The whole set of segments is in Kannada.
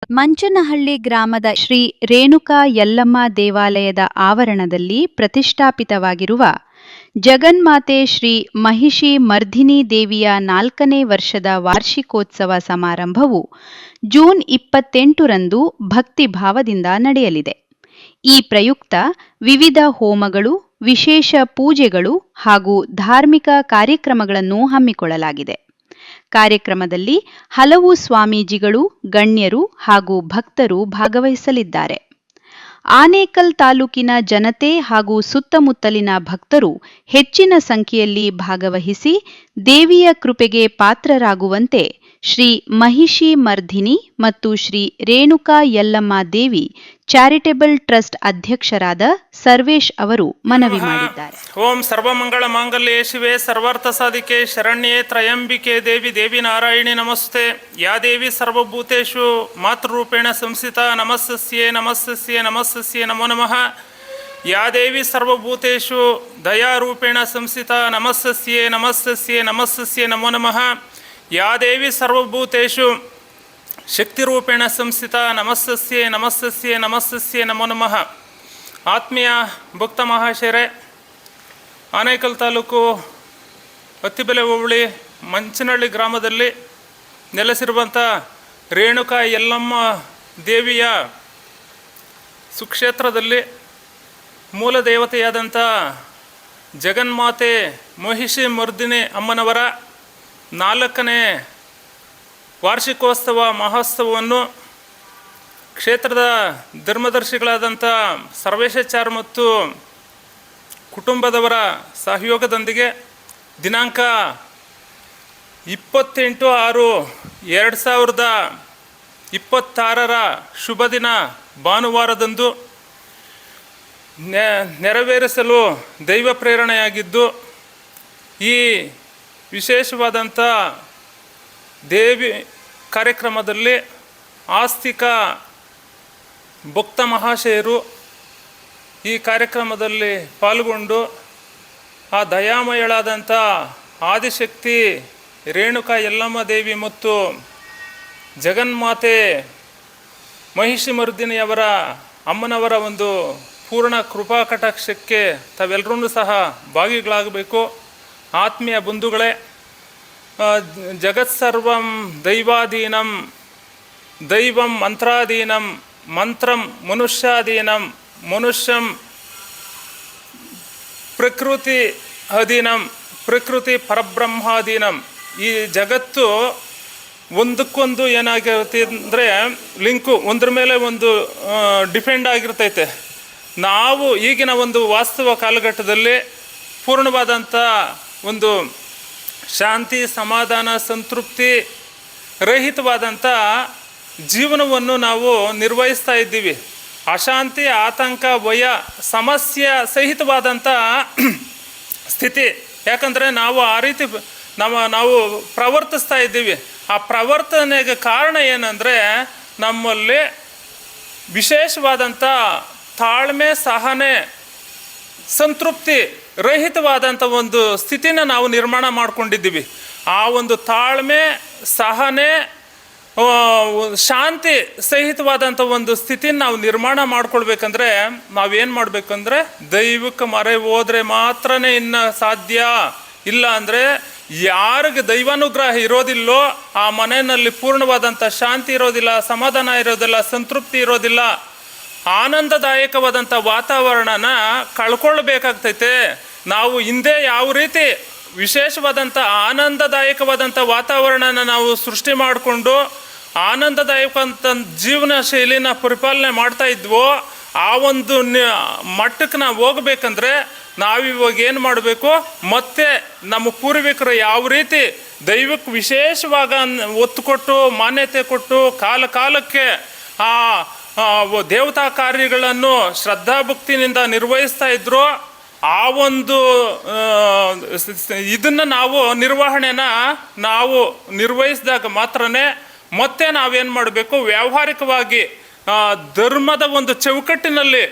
ಮಂಚನಹಳ್ಳಿ ಗ್ರಾಮದ ಶ್ರೀ ರೇಣುಕಾ ಯಲ್ಲಮ್ಮ ದೇವಾಲಯದ ಆವರಣದಲ್ಲಿ ಪ್ರತಿಷ್ಠಾಪಿತವಾಗಿರುವ ಜಗನ್ಮಾತೆ ಶ್ರೀ ಮಹಿಷಿ ಮರ್ಧಿನಿ ದೇವಿಯ 4ನೇ ವರ್ಷದ ವಾರ್ಷಿಕೋತ್ಸವ ಸಮಾರಂಭವು ಜೂನ್ 28ರಂದು ಭಕ್ತಿಭಾವದಿಂದ ನಡೆಯಲಿದೆ. ಈ ಪ್ರಯುಕ್ತ ವಿವಿಧ ಹೋಮಗಳು, ವಿಶೇಷ ಪೂಜೆಗಳು ಹಾಗೂ ಧಾರ್ಮಿಕ ಕಾರ್ಯಕ್ರಮಗಳನ್ನು ಹಮ್ಮಿಕೊಳ್ಳಲಾಗಿದೆ. ಕಾರ್ಯಕ್ರಮದಲ್ಲಿ ಹಲವು ಸ್ವಾಮೀಜಿಗಳು, ಗಣ್ಯರು ಹಾಗೂ ಭಕ್ತರು ಭಾಗವಹಿಸಲಿದ್ದಾರೆ. ಆನೇಕಲ್ ತಾಲೂಕಿನ ಜನತೆ ಹಾಗೂ ಸುತ್ತಮುತ್ತಲಿನ ಭಕ್ತರು ಹೆಚ್ಚಿನ ಸಂಖ್ಯೆಯಲ್ಲಿ ಭಾಗವಹಿಸಿ ದೇವಿಯ ಕೃಪೆಗೆ ಪಾತ್ರರಾಗುವಂತೆ ಶ್ರೀ ಮಹಿಷಿ ಮರ್ಧಿನಿ ಮತ್ತು ಶ್ರೀ ರೇಣುಕಾ ಯಲ್ಲಮ್ಮ ದೇವಿ ಚಾರಿಟೇಬಲ್ ಟ್ರಸ್ಟ್ ಅಧ್ಯಕ್ಷರಾದ ಸರ್ವೇಶ್ ಅವರು ಮನವಿ ಮಾಡಿದ್ದಾರೆ. ಓಂ ಸರ್ವಮಂಗಳ ಮಾಂಗಲ್ಯೆ ಶಿವೆ ಸರ್ವಾರ್ಥ ಸಾಧಿಕೆ ಶರಣ್ಯೆ ತ್ರಯಂಬಿಕೆ ದೇವಿ ನಾರಾಯಣಿ ನಮಸ್ತೆ. ಯಾ ದೇವಿ ಸರ್ವಭೂತೇಷು ಮಾತೃರೂಪೇಣ ಸಂಸ್ಥಿತಾ ನಮಸ್ಸಸ್ಯೆ ನಮಸ್ಸಸ್ಯೆ ನಮಸ್ಸಸ್ಯೆ ನಮೋ ನಮಃ. ಯಾ ದೇವಿ ಸರ್ವಭೂತೇಷು ದಯಾರೂಪೇಣ ಸಂಸ್ಥಿತಾ ನಮಸ್ಸಸ್ಯೆ ನಮಸ್ಸಸ್ಯೆ ನಮಸ್ಸಸ್ಯೆ ನಮೋ ನಮಃ. ಯಾ ದೇವಿ ಸರ್ವಭೂತೇಷು ಶಕ್ತಿರೂಪೇಣ ಸಂಸ್ಥಿತಾ ನಮಸ್ಸಸ್ಯೆ ನಮಸ್ಸಸ್ಯೆ ನಮಸ್ಸಸ್ಯೆ ನಮೋ ನಮಃ. ಆತ್ಮೀಯ ಭಕ್ತ ಮಹಾಶಯರೇ, ಆನೇಕಲ್ ತಾಲೂಕು ಅತ್ತಿಬೆಲೆ ಹೋಬಳಿ ಮಂಚನಹಳ್ಳಿ ಗ್ರಾಮದಲ್ಲಿ ನೆಲೆಸಿರುವಂಥ ರೇಣುಕಾ ಯಲ್ಲಮ್ಮ ದೇವಿಯ ಸುಕ್ಷೇತ್ರದಲ್ಲಿ ಮೂಲ ದೇವತೆಯಾದಂಥ ಜಗನ್ಮಾತೆ ಮಹಿಷಿ ಮರ್ದಿನಿ ಅಮ್ಮನವರ 4ನೇ ವಾರ್ಷಿಕೋತ್ಸವ ಮಹೋತ್ಸವವನ್ನು ಕ್ಷೇತ್ರದ ಧರ್ಮದರ್ಶಿಗಳಾದಂಥ ಸರ್ವೇಶಾಚಾರ್ಯ ಮತ್ತು ಕುಟುಂಬದವರ ಸಹಯೋಗದೊಂದಿಗೆ ದಿನಾಂಕ 28/6/2026 ಶುಭ ದಿನ ಭಾನುವಾರದಂದು ನೆರವೇರಿಸಲು ದೈವ ಪ್ರೇರಣೆಯಾಗಿದ್ದು, ಈ ವಿಶೇಷವಾದಂಥ ದೇವಿ ಕಾರ್ಯಕ್ರಮದಲ್ಲಿ ಆಸ್ತಿಕ ಭಕ್ತ ಮಹಾಶಯರು ಈ ಕಾರ್ಯಕ್ರಮದಲ್ಲಿ ಪಾಲ್ಗೊಂಡು ಆ ದಯಾಮಯಳಾದಂಥ ಆದಿಶಕ್ತಿ ರೇಣುಕಾ ಯಲ್ಲಮ್ಮ ದೇವಿ ಮತ್ತು ಜಗನ್ಮಾತೆ ಮಹಿಷಿ ಮರ್ದಿನಿಯವರ ಅಮ್ಮನವರ ಒಂದು ಪೂರ್ಣ ಕೃಪಾ ಕಟಾಕ್ಷಕ್ಕೆ ತಾವೆಲ್ಲರೂ ಸಹ ಭಾಗಿಗಳಾಗಬೇಕು. ಆತ್ಮೀಯ ಬಂಧುಗಳೇ, ಜಗತ್ಸರ್ವಂ ದೈವಾಧೀನಂ ದೈವಂ ಮಂತ್ರಾಧೀನಂ ಮಂತ್ರಂ ಮನುಷ್ಯಾಧೀನಂ ಮನುಷ್ಯಂ ಪ್ರಕೃತಿ ಅಧೀನಂ ಪ್ರಕೃತಿ ಪರಬ್ರಹ್ಮಾಧೀನಂ. ಈ ಜಗತ್ತು ಒಂದಕ್ಕೊಂದು ಏನಾಗಿರುತ್ತೆ ಅಂದರೆ ಲಿಂಕು, ಒಂದ್ರ ಮೇಲೆ ಒಂದು ಡಿಪೆಂಡ್ ಆಗಿರ್ತೈತೆ. ನಾವು ಈಗಿನ ಒಂದು ವಾಸ್ತವ ಕಾಲಘಟ್ಟದಲ್ಲಿ ಪೂರ್ಣವಾದಂಥ ಒಂದು ಶಾಂತಿ, ಸಮಾಧಾನ, ಸಂತೃಪ್ತಿ ರಹಿತವಾದಂಥ ಜೀವನವನ್ನು ನಾವು ನಿರ್ವಹಿಸ್ತಾ ಇದ್ದೀವಿ. ಅಶಾಂತಿ, ಆತಂಕ, ಭಯ, ಸಮಸ್ಯೆ ಸಹಿತವಾದಂಥ ಸ್ಥಿತಿ. ಯಾಕಂದರೆ ನಾವು ಆ ರೀತಿ ನಾವು ಪ್ರವರ್ತಿಸ್ತಾ ಇದ್ದೀವಿ. ಆ ಪ್ರವರ್ತನೆಗೆ ಕಾರಣ ಏನಂದರೆ ನಮ್ಮಲ್ಲಿ ವಿಶೇಷವಾದಂಥ ತಾಳ್ಮೆ, ಸಹನೆ, ಸಂತೃಪ್ತಿ ರಹಿತವಾದಂಥ ಒಂದು ಸ್ಥಿತಿನ ನಾವು ನಿರ್ಮಾಣ ಮಾಡ್ಕೊಂಡಿದ್ದೀವಿ. ಆ ಒಂದು ತಾಳ್ಮೆ, ಸಹನೆ, ಶಾಂತಿ ಸಹಿತವಾದಂಥ ಒಂದು ಸ್ಥಿತಿನ ನಾವು ನಿರ್ಮಾಣ ಮಾಡ್ಕೊಳ್ಬೇಕಂದ್ರೆ ನಾವೇನು ಮಾಡಬೇಕಂದ್ರೆ ದೈವಕ್ಕೆ ಮೊರೆ ಹೋದರೆ ಮಾತ್ರನೇ ಇನ್ನು ಸಾಧ್ಯ. ಇಲ್ಲ ಅಂದರೆ ಯಾರಿಗೆ ದೈವಾನುಗ್ರಹ ಇರೋದಿಲ್ಲೋ ಆ ಮನೆಯಲ್ಲಿ ಪೂರ್ಣವಾದಂಥ ಶಾಂತಿ ಇರೋದಿಲ್ಲ, ಸಮಾಧಾನ ಇರೋದಿಲ್ಲ, ಸಂತೃಪ್ತಿ ಇರೋದಿಲ್ಲ. ಆನಂದದಾಯಕವಾದಂಥ ವಾತಾವರಣನ ಕಳ್ಕೊಳ್ಬೇಕಾಗ್ತೈತೆ. ನಾವು ಹಿಂದೆ ಯಾವ ರೀತಿ ವಿಶೇಷವಾದಂಥ ಆನಂದದಾಯಕವಾದಂಥ ವಾತಾವರಣನ ನಾವು ಸೃಷ್ಟಿ ಮಾಡಿಕೊಂಡು ಆನಂದದಾಯಕವಂತ ಜೀವನ ಶೈಲಿನ ಪರಿಪಾಲನೆ ಮಾಡ್ತಾ ಇದ್ವೋ ಆ ಒಂದು ಮಟ್ಟಕ್ಕೆ ನಾವು ಹೋಗ್ಬೇಕಂದ್ರೆ ನಾವಿವಾಗ ಏನು ಮಾಡಬೇಕು, ಮತ್ತೆ ನಮ್ಮ ಪೂರ್ವಿಕರು ಯಾವ ರೀತಿ ದೈವಕ್ಕೆ ವಿಶೇಷವಾಗ ಒತ್ತು ಕೊಟ್ಟು ಮಾನ್ಯತೆ ಕೊಟ್ಟು ಕಾಲಕ್ಕೆ ಆ ದೇವತಾ ಕಾರ್ಯಗಳನ್ನು ಶ್ರದ್ಧಾಭಕ್ತಿನಿಂದ ನಿರ್ವಹಿಸ್ತಾ ಇದ್ರು, ಆ ಒಂದು ಇದನ್ನು ನಿರ್ವಹಣೆನ ನಾವು ನಿರ್ವಹಿಸಿದಾಗ ಮಾತ್ರನೇ ಮತ್ತೆ ನಾವೇನು ಮಾಡಬೇಕು, ವ್ಯಾವಹಾರಿಕವಾಗಿ ಧರ್ಮದ ಒಂದು ಚೌಕಟ್ಟಿನಲ್ಲಿ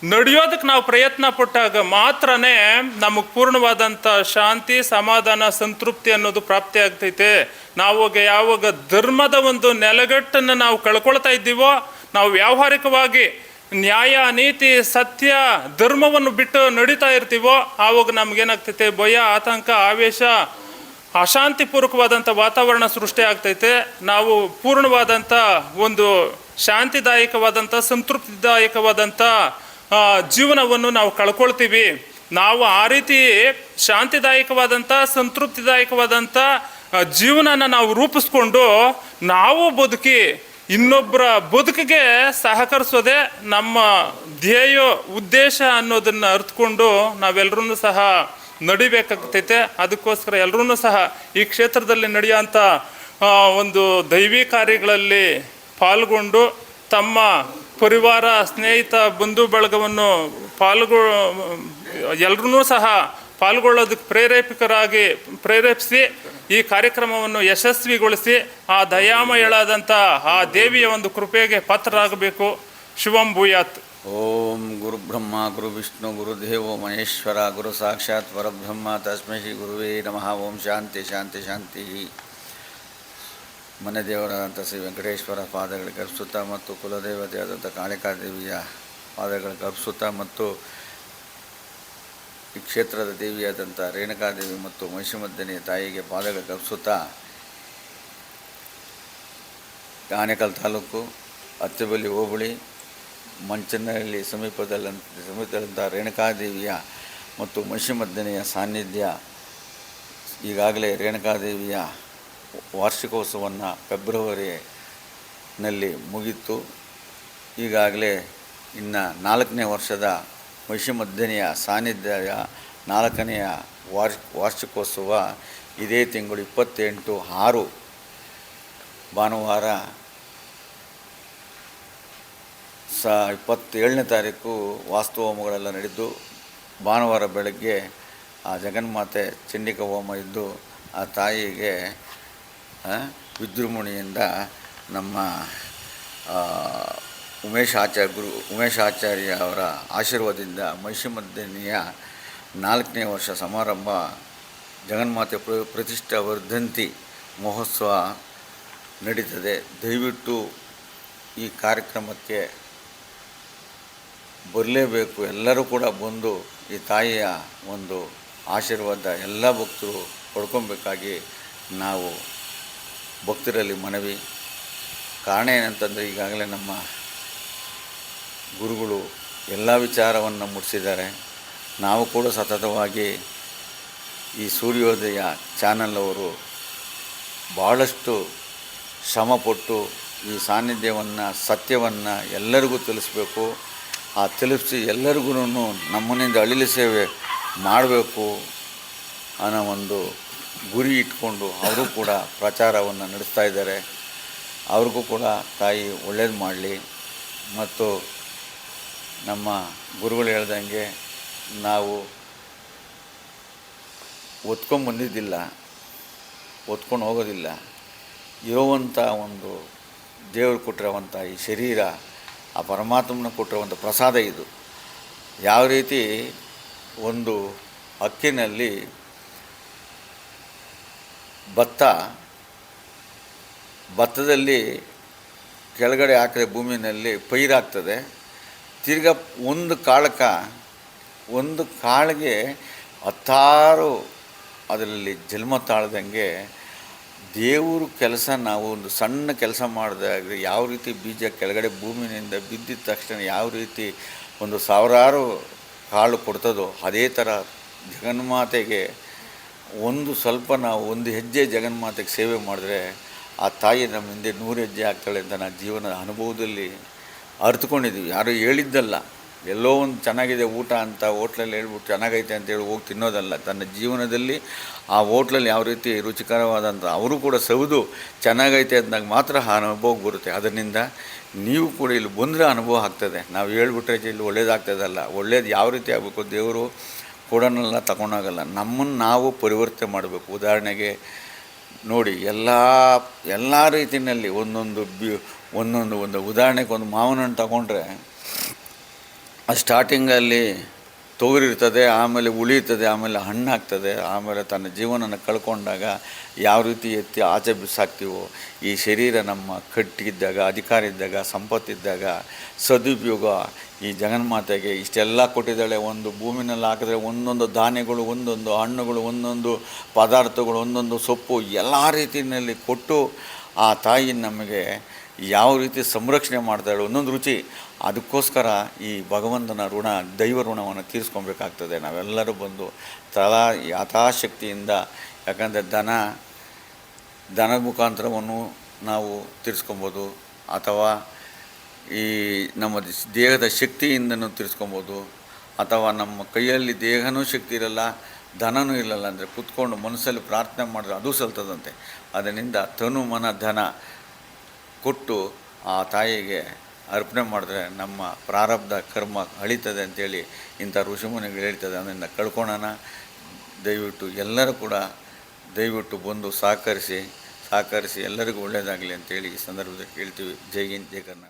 ನಡೆಯೋದಕ್ಕೆ ನಾವು ಪ್ರಯತ್ನ ಪಟ್ಟಾಗ ಮಾತ್ರನೇ ನಮಗೆ ಪೂರ್ಣವಾದಂಥ ಶಾಂತಿ, ಸಮಾಧಾನ, ಸಂತೃಪ್ತಿ ಅನ್ನೋದು ಪ್ರಾಪ್ತಿ ಆಗ್ತೈತೆ. ಯಾವಾಗ ಧರ್ಮದ ಒಂದು ನೆಲೆಗಟ್ಟನ್ನು ನಾವು ಕಳ್ಕೊಳ್ತಾ ಇದ್ದೀವೋ, ನಾವು ವ್ಯಾವಹಾರಿಕವಾಗಿ ನ್ಯಾಯ, ನೀತಿ, ಸತ್ಯ, ಧರ್ಮವನ್ನು ಬಿಟ್ಟು ನಡೀತಾ ಇರ್ತೀವೋ, ಆವಾಗ ನಮಗೇನಾಗ್ತೈತೆ? ಭಯ, ಆತಂಕ, ಆವೇಶ, ಅಶಾಂತಿಪೂರ್ವಕವಾದಂಥ ವಾತಾವರಣ ಸೃಷ್ಟಿ ಆಗ್ತೈತೆ. ನಾವು ಪೂರ್ಣವಾದಂಥ ಒಂದು ಶಾಂತಿದಾಯಕವಾದಂಥ, ಸಂತೃಪ್ತಿದಾಯಕವಾದಂಥ ಜೀವನವನ್ನು ನಾವು ಕಳ್ಕೊಳ್ತೀವಿ. ನಾವು ಆ ರೀತಿ ಶಾಂತಿದಾಯಕವಾದಂಥ, ಸಂತೃಪ್ತಿದಾಯಕವಾದಂಥ ಜೀವನನ ನಾವು ರೂಪಿಸ್ಕೊಂಡು ನಾವು ಬದುಕಿ ಇನ್ನೊಬ್ಬರ ಬದುಕಿಗೆ ಸಹಕರಿಸೋದೇ ನಮ್ಮ ಧ್ಯೇಯ, ಉದ್ದೇಶ ಅನ್ನೋದನ್ನು ಅರ್ಥಕೊಂಡು ನಾವೆಲ್ಲರೂ ಸಹ ನಡಿಬೇಕಾಗ್ತೈತೆ. ಅದಕ್ಕೋಸ್ಕರ ಎಲ್ಲರೂ ಸಹ ಈ ಕ್ಷೇತ್ರದಲ್ಲಿ ನಡೆಯುವಂಥ ಒಂದು ದೈವಿ ಕಾರ್ಯಗಳಲ್ಲಿ ಪಾಲ್ಗೊಂಡು ತಮ್ಮ ಪರಿವಾರ, ಸ್ನೇಹಿತ, ಬಂಧು ಬಳಗವನ್ನು ಎಲ್ಲರೂ ಸಹ ಪಾಲ್ಗೊಳ್ಳೋದಕ್ಕೆ ಪ್ರೇರೇಪಿಸಿ ಈ ಕಾರ್ಯಕ್ರಮವನ್ನು ಯಶಸ್ವಿಗೊಳಿಸಿ ಆ ದಯಾಮಯಳಾದಂಥ ಆ ದೇವಿಯ ಒಂದು ಕೃಪೆಗೆ ಪಾತ್ರರಾಗಬೇಕು. ಶಿವಂ ಭೂಯಾತ್. ಓಂ ಗುರು ಬ್ರಹ್ಮ ಗುರು ವಿಷ್ಣು ಗುರುದೇವೋ ಮಹೇಶ್ವರ ಗುರು ಸಾಕ್ಷಾತ್ ಪರಬ್ರಹ್ಮ ತಸ್ಮೈ ಶ್ರೀ ಗುರುವೇ ನಮಃ. ಓಂ ಶಾಂತಿ ಶಾಂತಿ ಶಾಂತಿ. ಮನೆ ದೇವರಾದಂಥ ಶ್ರೀ ವೆಂಕಟೇಶ್ವರ ಪಾದಗಳಿಗೆ ಅರ್ಪಿಸುತ್ತಾ ಮತ್ತು ಕುಲದೇವತೆಯಾದಂಥ ಕಾಳಿಕಾದೇವಿಯ ಪಾದಗಳಿಗೆ ಅರ್ಪಿಸುತ್ತಾ ಮತ್ತು ಈ ಕ್ಷೇತ್ರದ ದೇವಿಯಾದಂಥ ರೇಣುಕಾದೇವಿ ಮತ್ತು ಮಹಿಷಮರ್ದಿನಿಯ ತಾಯಿಗೆ ಪಾದಗಳಿಗೆ ಅರ್ಪಿಸುತ್ತಾ ಆನೇಕಲ್ ತಾಲೂಕು ಅತ್ತಿಬೆಲೆ ಹೋಬಳಿ ಮಂಚನಹಳ್ಳಿ ಸಮೀಪದಲ್ಲಂಥ ರೇಣುಕಾದೇವಿಯ ಮತ್ತು ಮಹಿಷಮರ್ದಿನಿಯ ಸಾನ್ನಿಧ್ಯ. ಈಗಾಗಲೇ ರೇಣುಕಾದೇವಿಯ ವಾರ್ಷಿಕೋತ್ಸವವನ್ನು ಫೆಬ್ರವರಿನಲ್ಲಿ ಮುಗಿತು. ಈಗಾಗಲೇ ಇನ್ನು 4ನೇ ವರ್ಷದ ಮಹಿಷಮರ್ದಿನಿಯ ಸಾನ್ನಿಧ್ಯದ 4ನೆಯ ವಾರ್ಷಿಕೋತ್ಸವ ಇದೇ ತಿಂಗಳು 28/6 ಭಾನುವಾರ 27ನೇ ತಾರೀಕು ವಾಸ್ತುಹೋಮಗಳೆಲ್ಲ ನಡೆದು ಭಾನುವಾರ ಬೆಳಗ್ಗೆ ಆ ಜಗನ್ಮಾತೆ ಚಂಡಿಕಾ ಹೋಮ ಇದ್ದು ಆ ತಾಯಿಗೆ ವಿಜೃಂಭಣೆಯಿಂದ ನಮ್ಮ ಉಮೇಶಾಚಾರ್ಯ ಅವರ ಆಶೀರ್ವಾದದಿಂದ ಮಹಿಷಮರ್ದಿನಿಯ 4ನೇ ವರ್ಷ ಸಮಾರಂಭ ಜಗನ್ಮಾತೆ ಪ್ರತಿಷ್ಠಾ ವರ್ಧಂತಿ ಮಹೋತ್ಸವ ನಡೀತದೆ. ದಯವಿಟ್ಟು ಈ ಕಾರ್ಯಕ್ರಮಕ್ಕೆ ಬರಲೇಬೇಕು. ಎಲ್ಲರೂ ಕೂಡ ಬಂದು ಈ ತಾಯಿಯ ಒಂದು ಆಶೀರ್ವಾದ ಎಲ್ಲ ಭಕ್ತರು ಪಡ್ಕೊಬೇಕಾಗಿ ನಾವು ಭಕ್ತರಲ್ಲಿ ಮನವಿ. ಕಾರಣ ಏನಂತಂದರೆ ಈಗಾಗಲೇ ನಮ್ಮ ಗುರುಗಳು ಎಲ್ಲ ವಿಚಾರವನ್ನು ಮುಟ್ಟಿಸಿದ್ದಾರೆ. ನಾವು ಕೂಡ ಸತತವಾಗಿ ಈ ಸೂರ್ಯೋದಯ ಚಾನಲ್ ಅವರು ಭಾಳಷ್ಟು ಶ್ರಮಪಟ್ಟು ಈ ಸಾನ್ನಿಧ್ಯವನ್ನು, ಸತ್ಯವನ್ನು ಎಲ್ಲರಿಗೂ ತಿಳಿಸ್ಬೇಕು. ಆ ತಿಳಿಸಿ ಎಲ್ಲರಿಗೂ ನಮ್ಮನಿಂದ ಅಳಿಲು ಸೇವೆ ಮಾಡಬೇಕು ಅನ್ನೋ ಒಂದು ಗುರಿ ಇಟ್ಕೊಂಡು ಅವರು ಕೂಡ ಪ್ರಚಾರವನ್ನು ನಡೆಸ್ತಾ ಇದ್ದಾರೆ. ಅವ್ರಿಗೂ ಕೂಡ ತಾಯಿ ಒಳ್ಳೇದು ಮಾಡಲಿ. ಮತ್ತು ನಮ್ಮ ಗುರುಗಳು ಹೇಳ್ದಂಗೆ ನಾವು ಒತ್ಕೊಂಡು ಹೋಗೋದಿಲ್ಲ. ಇರುವಂಥ ಒಂದು ದೇವರು ಕೊಟ್ಟಿರುವಂಥ ಈ ಶರೀರ ಆ ಪರಮಾತ್ಮನ ಕೊಟ್ಟಿರುವಂಥ ಪ್ರಸಾದ ಇದು. ಯಾವ ರೀತಿ ಒಂದು ಹಕ್ಕಿನಲ್ಲಿ ಭತ್ತದಲ್ಲಿ ಕೆಳಗಡೆ ಹಾಕಿದ ಭೂಮಿಯಲ್ಲಿ ಪೈರಾಗ್ತದೆ. ತಿರ್ಗಾ ಒಂದು ಕಾಳಿಗೆ 10 ಅದರಲ್ಲಿ ಜನ್ಮ ತಾಳ್ದಂಗೆ ದೇವರು ಕೆಲಸ. ನಾವು ಒಂದು ಸಣ್ಣ ಕೆಲಸ ಮಾಡಿದಾಗ ಯಾವ ರೀತಿ ಬೀಜ ಕೆಳಗಡೆ ಭೂಮಿನಿಂದ ಬಿದ್ದಿದ ತಕ್ಷಣ ಯಾವ ರೀತಿ ಒಂದು 1000 ಕಾಳು ಕೊಡ್ತದೋ, ಅದೇ ಥರ ಜಗನ್ಮಾತೆಗೆ ಸ್ವಲ್ಪ ನಾವು ಒಂದು ಹೆಜ್ಜೆ ಜಗನ್ಮಾತೆಗೆ ಸೇವೆ ಮಾಡಿದ್ರೆ ಆ ತಾಯಿ ನಮ್ಮ ಹಿಂದೆ 100 ಹೆಜ್ಜೆ ಆಗ್ತಾಳೆ ಅಂತ ನಾನು ಜೀವನದ ಅನುಭವದಲ್ಲಿ ಅರ್ಥಕೊಂಡಿದ್ದೀವಿ. ಯಾರೂ ಹೇಳಿದ್ದಲ್ಲ. ಎಲ್ಲೋ ಒಂದು ಚೆನ್ನಾಗಿದೆ ಊಟ ಅಂತ ಹೋಟ್ಲಲ್ಲಿ ಹೇಳ್ಬಿಟ್ಟು ಚೆನ್ನಾಗೈತೆ ಅಂತೇಳಿ ಹೋಗಿ ತಿನ್ನೋದಲ್ಲ. ತನ್ನ ಜೀವನದಲ್ಲಿ ಆ ಹೋಟ್ಲಲ್ಲಿ ಯಾವ ರೀತಿ ರುಚಿಕರವಾದಂಥ ಅವರು ಕೂಡ ಸೌದು ಚೆನ್ನಾಗೈತೆ ಅಂದಾಗ ಮಾತ್ರ ಆ ಅನುಭವ ಬರುತ್ತೆ. ಅದರಿಂದ ನೀವು ಕೂಡ ಇಲ್ಲಿ ಬಂದರೆ ಅನುಭವ ಆಗ್ತದೆ. ನಾವು ಹೇಳ್ಬಿಟ್ರೆ ಇಲ್ಲಿ ಒಳ್ಳೇದಾಗ್ತದಲ್ಲ. ಒಳ್ಳೇದು ಯಾವ ರೀತಿ ಆಗಬೇಕು, ದೇವರು ಕೊಡೋನ್ನೆಲ್ಲ ತಗೊಂಡಾಗಲ್ಲ. ನಮ್ಮನ್ನು ನಾವು ಪರಿವರ್ತನೆ ಮಾಡಬೇಕು. ಉದಾಹರಣೆಗೆ ನೋಡಿ, ಎಲ್ಲ ರೀತಿಯಲ್ಲಿ ಒಂದೊಂದು ಉದಾಹರಣೆಗೆ ಒಂದು ಮಾವಿನ ಹಣ್ಣು ತಗೊಂಡ್ರೆ ಸ್ಟಾರ್ಟಿಂಗಲ್ಲಿ ತೊಗರಿರ್ತದೆ, ಆಮೇಲೆ ಉಳಿಯುತ್ತದೆ, ಆಮೇಲೆ ಹಣ್ಣಾಗ್ತದೆ, ಆಮೇಲೆ ತನ್ನ ಜೀವನನ ಕಳ್ಕೊಂಡಾಗ ಯಾವ ರೀತಿ ಎತ್ತಿ ಆಚೆ ಬಿಸಾಕ್ತೀವೋ, ಈ ಶರೀರ ನಮ್ಮ ಕಟ್ಟಿದ್ದಾಗ, ಅಧಿಕಾರ ಇದ್ದಾಗ, ಸಂಪತ್ತಿದ್ದಾಗ ಸದುಪಯೋಗ ಈ ಜಗನ್ಮಾತೆಗೆ ಇಷ್ಟೆಲ್ಲ ಕೊಟ್ಟಿದ್ದಾಳೆ. ಒಂದು ಭೂಮಿನಲ್ಲಿ ಹಾಕಿದ್ರೆ ಒಂದೊಂದು ಧಾನ್ಯಗಳು, ಒಂದೊಂದು ಹಣ್ಣುಗಳು, ಒಂದೊಂದು ಪದಾರ್ಥಗಳು, ಒಂದೊಂದು ಸೊಪ್ಪು ಎಲ್ಲ ರೀತಿಯಲ್ಲಿ ಕೊಟ್ಟು ಆ ತಾಯಿ ನಮಗೆ ಯಾವ ರೀತಿ ಸಂರಕ್ಷಣೆ ಮಾಡ್ತಾಳೆ, ಒಂದೊಂದು ರುಚಿ. ಅದಕ್ಕೋಸ್ಕರ ಈ ಭಗವಂತನ ಋಣ, ದೈವ ಋಣವನ್ನು ತೀರಿಸ್ಕೊಬೇಕಾಗ್ತದೆ. ನಾವೆಲ್ಲರೂ ಬಂದು ಯಥಾಶಕ್ತಿಯಿಂದ, ಯಾಕಂದರೆ ದನದ ಮುಖಾಂತರವನ್ನು ನಾವು ತೀರಿಸ್ಕೊಬೋದು, ಅಥವಾ ಈ ನಮ್ಮ ದೇಹದ ಶಕ್ತಿಯಿಂದನೂ ತೀರಿಸ್ಕೊಬೋದು, ಅಥವಾ ನಮ್ಮ ಕೈಯಲ್ಲಿ ದೇಹನೂ ಶಕ್ತಿ ಇರಲ್ಲ, ಧನನೂ ಇರಲ್ಲ ಅಂದರೆ ಕೂತ್ಕೊಂಡು ಮನಸ್ಸಲ್ಲಿ ಪ್ರಾರ್ಥನೆ ಮಾಡಿದ್ರೆ ಅದು ಸಲ್ತದಂತೆ. ಅದರಿಂದ ತನು ಮನ ಧನ ಕೊಟ್ಟು ಆ ತಾಯಿಗೆ ಅರ್ಪಣೆ ಮಾಡಿದ್ರೆ ನಮ್ಮ ಪ್ರಾರಬ್ಧ ಕರ್ಮ ಅಳಿತದೆ ಅಂಥೇಳಿ ಇಂಥ ಋಷಿಮುನಿಗಳು ಹೇಳ್ತದೆ. ಅದರಿಂದ ಕಳ್ಕೊಳ್ಳೋಣ. ದಯವಿಟ್ಟು ಎಲ್ಲರೂ ಕೂಡ ದಯವಿಟ್ಟು ಬಂದು ಸಹಕರಿಸಿ ಎಲ್ಲರಿಗೂ ಒಳ್ಳೆಯದಾಗಲಿ ಅಂತೇಳಿ ಈ ಸಂದರ್ಭದಲ್ಲಿ ಕೇಳ್ತೀವಿ. ಜೈ ಹಿಂದ್, ಜೈ ಕರ್ನಾಟಕ.